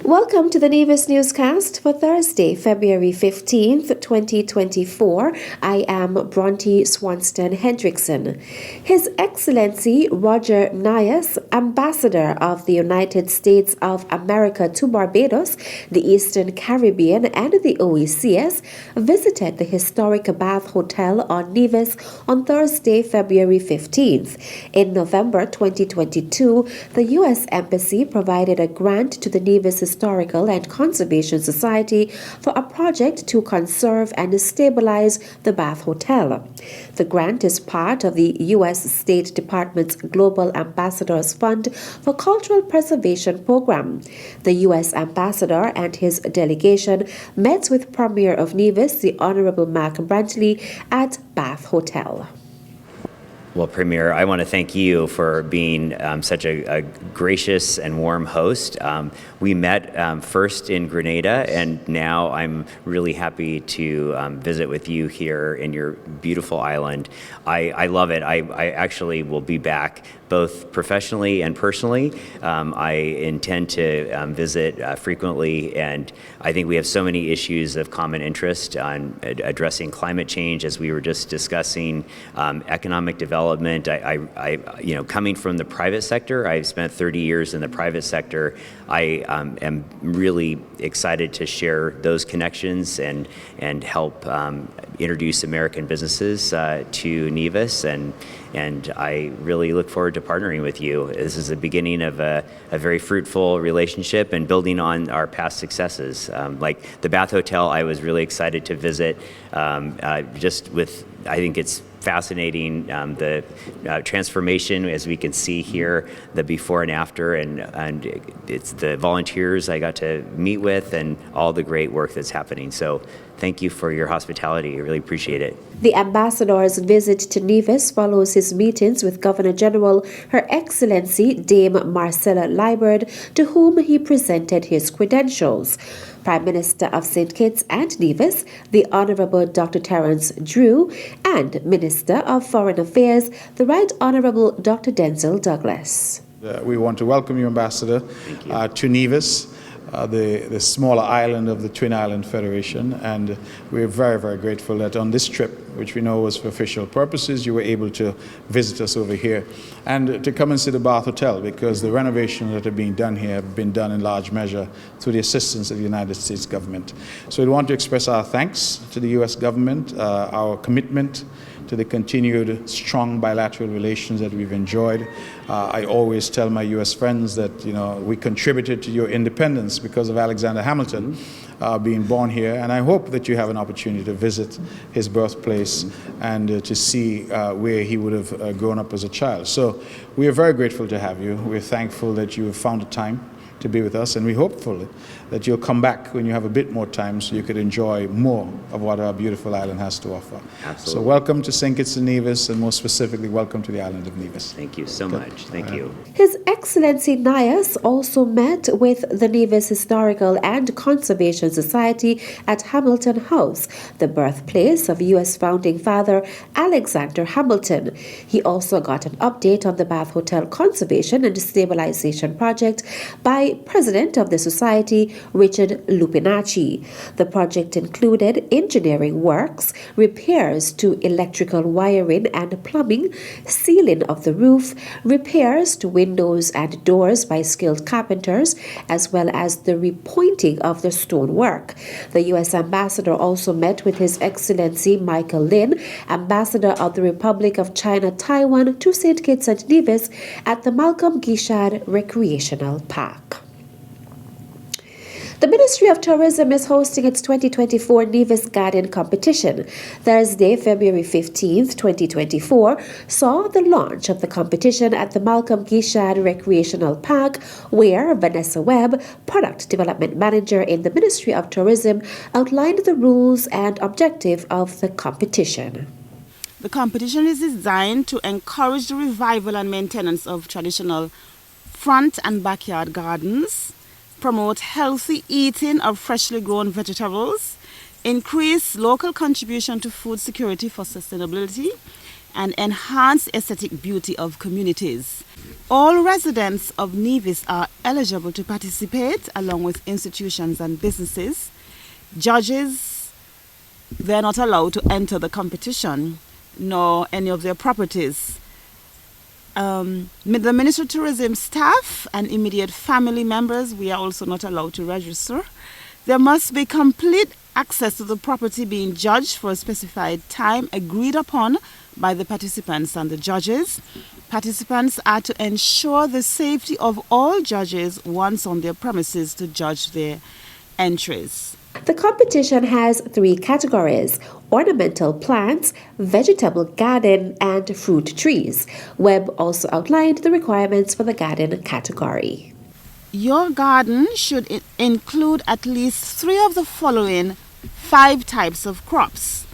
Welcome to the Nevis newscast for Thursday, February 15th, 2024. I am Bronte Swanston Hendrickson. His Excellency Roger Nias, Ambassador of the United States of America to Barbados, the Eastern Caribbean, and the OECS, visited the historic Bath Hotel on Nevis on Thursday, February 15th. In November 2022, the U.S. Embassy provided a grant to the Nevis Historical and Conservation Society for a project to conserve and stabilize the Bath Hotel. The grant is part of the U.S. State Department's Global Ambassadors Fund for Cultural Preservation Program. The U.S. Ambassador and his delegation met with Premier of Nevis, the Honorable Mark Brantley, at Bath Hotel. Well, Premier, I want to thank you for being such a gracious and warm host. We met first in Grenada, and now I'm really happy to visit with you here in your beautiful island. I love it. I actually will be back both professionally and personally. I intend to visit frequently, and I think we have so many issues of common interest on addressing climate change, as we were just discussing, economic development. Coming from the private sector, I've spent 30 years in the private sector. I am really excited to share those connections and help introduce American businesses to Nevis, and I really look forward to partnering with you. This is the beginning of a very fruitful relationship and building on our past successes. Like the Bath Hotel, I was really excited to visit. I think it's fascinating, the transformation, as we can see here, the before and after, and it's the volunteers I got to meet with and all the great work that's happening. So thank you for your hospitality. I really appreciate it. The ambassador's visit to Nevis follows his meetings with Governor General Her Excellency Dame Marcella Liburd, to whom he presented his credentials. Prime Minister of St. Kitts and Nevis, the Honourable Dr. Terence Drew, and Minister of Foreign Affairs, the Right Honourable Dr. Denzel Douglas. We want to welcome you, Ambassador, to Nevis, the smaller island of the Twin Island Federation, and we're very, very grateful that on this trip, which we know was for official purposes, you were able to visit us over here and to come and see the Bath Hotel, because the renovations that are being done here have been done in large measure through the assistance of the United States government. So we want to express our thanks to the U.S. government, our commitment to the continued strong bilateral relations that we've enjoyed. I always tell my U.S. friends that, we contributed to your independence because of Alexander Hamilton being born here, and I hope that you have an opportunity to visit his birthplace and to see where he would have grown up as a child. So we are very grateful to have you. We're thankful that you have found the time to be with us, and we're hopeful that you'll come back when you have a bit more time so you could enjoy more of what our beautiful island has to offer. Absolutely. So welcome to St. Kitts and Nevis, and more specifically, welcome to the island of Nevis. Thank you so much. Thank you. His Excellency Nias also met with the Nevis Historical and Conservation Society at Hamilton House, the birthplace of U.S. founding father Alexander Hamilton. He also got an update on the Bath Hotel Conservation and Stabilization Project by President of the Society, Richard Lupinacci. The project included engineering works, repairs to electrical wiring and plumbing, sealing of the roof, repairs to windows and doors by skilled carpenters, as well as the repointing of the stonework. The U.S. Ambassador also met with His Excellency Michael Lin, Ambassador of the Republic of China Taiwan to St. Kitts and Nevis, at the Malcolm Guichard Recreational Park. The Ministry of Tourism is hosting its 2024 Nas Garden Competition. Thursday, February 15th, 2024, saw the launch of the competition at the Malcolm Guichard Recreational Park, where Vanessa Webb, Product Development Manager in the Ministry of Tourism, outlined the rules and objective of the competition. The competition is designed to encourage the revival and maintenance of traditional front and backyard gardens, promote healthy eating of freshly grown vegetables, increase local contribution to food security for sustainability, and enhance aesthetic beauty of communities. All residents of Nevis are eligible to participate along with institutions and businesses. Judges, they're not allowed to enter the competition nor any of their properties. The Ministry of Tourism staff and immediate family members, we are also not allowed to register. There must be complete access to the property being judged for a specified time agreed upon by the participants and the judges. Participants are to ensure the safety of all judges once on their premises to judge their entries. The competition has 3 categories: ornamental plants, vegetable garden, and fruit trees. Webb also outlined the requirements for the garden category. Your garden should include at least 3 of the following 5 types of crops: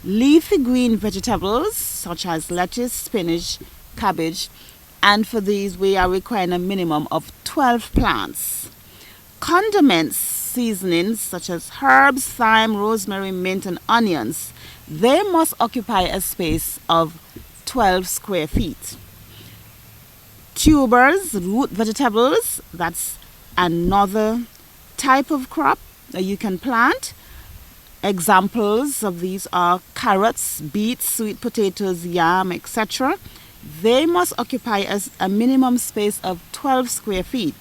leafy green vegetables such as lettuce, spinach, cabbage, and for these we are requiring a minimum of 12 plants. Condiments, seasonings such as herbs, thyme, rosemary, mint, and onions, they must occupy a space of 12 square feet. Tubers, root vegetables, that's another type of crop that you can plant. Examples of these are carrots, beets, sweet potatoes, yam, etc. They must occupy a minimum space of 12 square feet.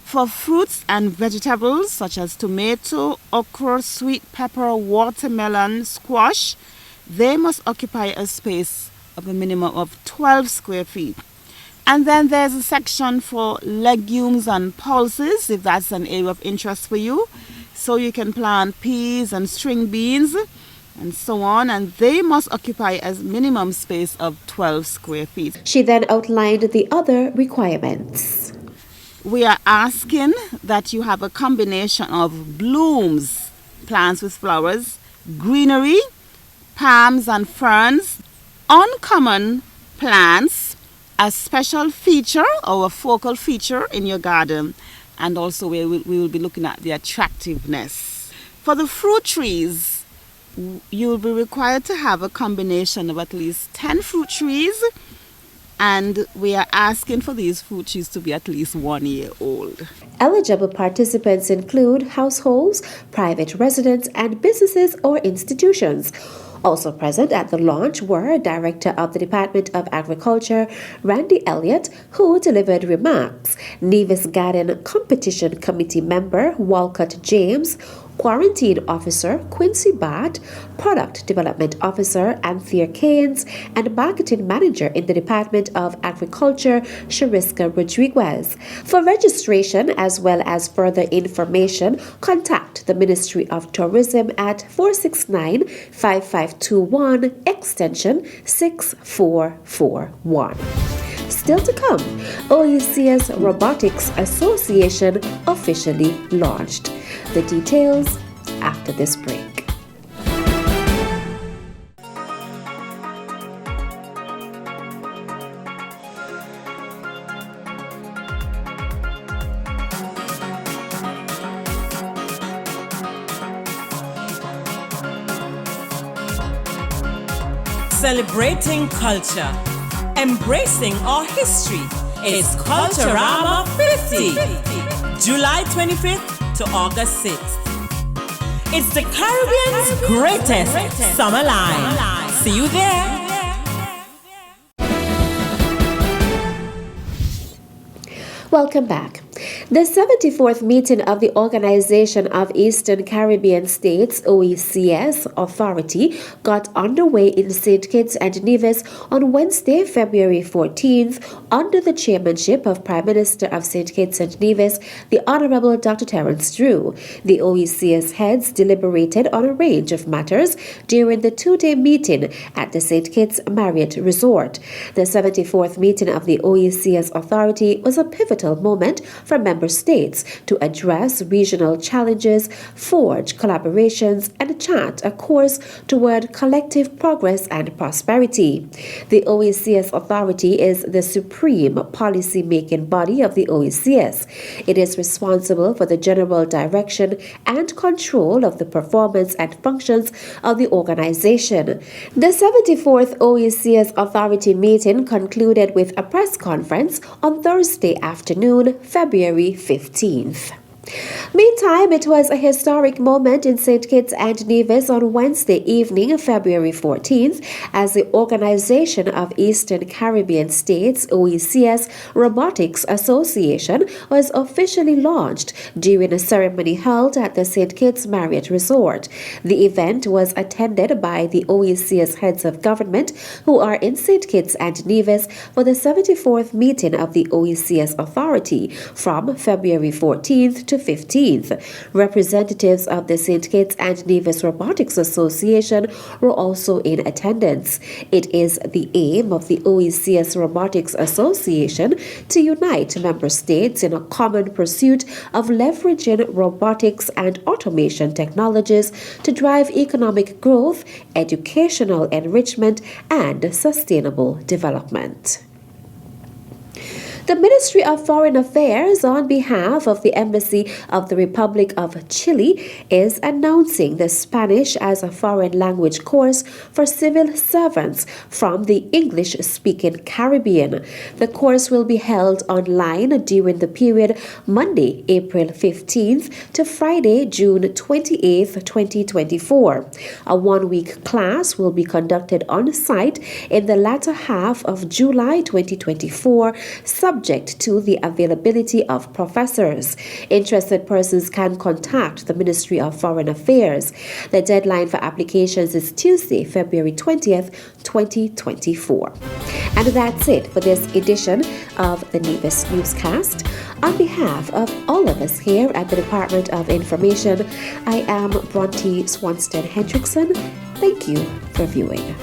For fruits and vegetables such as tomato, okra, sweet pepper, watermelon, squash, they must occupy a space of a minimum of 12 square feet. And then there's a section for legumes and pulses, if that's an area of interest for you. So you can plant peas and string beans and so on, and they must occupy a minimum space of 12 square feet. She then outlined the other requirements. We are asking that you have a combination of blooms, plants with flowers, greenery, palms and ferns, uncommon plants, a special feature or a focal feature in your garden, and also we will be looking at the attractiveness. For the fruit trees, you will be required to have a combination of at least 10 fruit trees, and we are asking for these fruit trees to be at least 1 year old. Eligible participants include households, private residents, and businesses or institutions. Also present at the launch were Director of the Department of Agriculture, Randy Elliott, who delivered remarks, Nevis Garden Competition Committee member Walcott James, Quarantine Officer Quincy Bart, Product Development Officer Anthea Keynes, and Marketing Manager in the Department of Agriculture, Shariska Rodriguez. For registration as well as further information, contact the Ministry of Tourism at 469-5521, extension 6441. Still to come, OECS Robotics Association officially launched. The details after this break. Celebrating culture, embracing our history. It's Culturama 50, July 25th to August 6th. It's the Caribbean's greatest summer line. See you there. Welcome back. The 74th meeting of the Organization of Eastern Caribbean States, OECS Authority, got underway in St. Kitts and Nevis on Wednesday, February 14th, under the chairmanship of Prime Minister of St. Kitts and Nevis, the Honorable Dr. Terence Drew. The OECS heads deliberated on a range of matters during the 2-day meeting at the St. Kitts Marriott Resort. The 74th meeting of the OECS Authority was a pivotal moment for members member states to address regional challenges, forge collaborations, and chart a course toward collective progress and prosperity. The OECS Authority is the supreme policy-making body of the OECS. It is responsible for the general direction and control of the performance and functions of the organization. The 74th OECS Authority meeting concluded with a press conference on Thursday afternoon, February 15th. Meantime, it was a historic moment in St. Kitts and Nevis on Wednesday evening, February 14th, as the Organization of Eastern Caribbean States, OECS Robotics Association, was officially launched during a ceremony held at the St. Kitts Marriott Resort. The event was attended by the OECS heads of government who are in St. Kitts and Nevis for the 74th meeting of the OECS Authority from February 14th to 15th. Representatives of the St. Kitts and Nevis Robotics Association were also in attendance. It is the aim of the OECS Robotics Association to unite member states in a common pursuit of leveraging robotics and automation technologies to drive economic growth, educational enrichment, and sustainable development. The Ministry of Foreign Affairs, on behalf of the Embassy of the Republic of Chile, is announcing the Spanish as a foreign language course for civil servants from the English-speaking Caribbean. The course will be held online during the period Monday, April 15th to Friday, June 28th, 2024. A one-week class will be conducted on site in the latter half of July 2024, subject to the availability of professors. Interested persons can contact the Ministry of Foreign Affairs. The deadline for applications is Tuesday, February 20th, 2024. And that's it for this edition of the Nevis Newscast. On behalf of all of us here at the Department of Information, I am Bronte Swanstead Hendrickson. Thank you for viewing.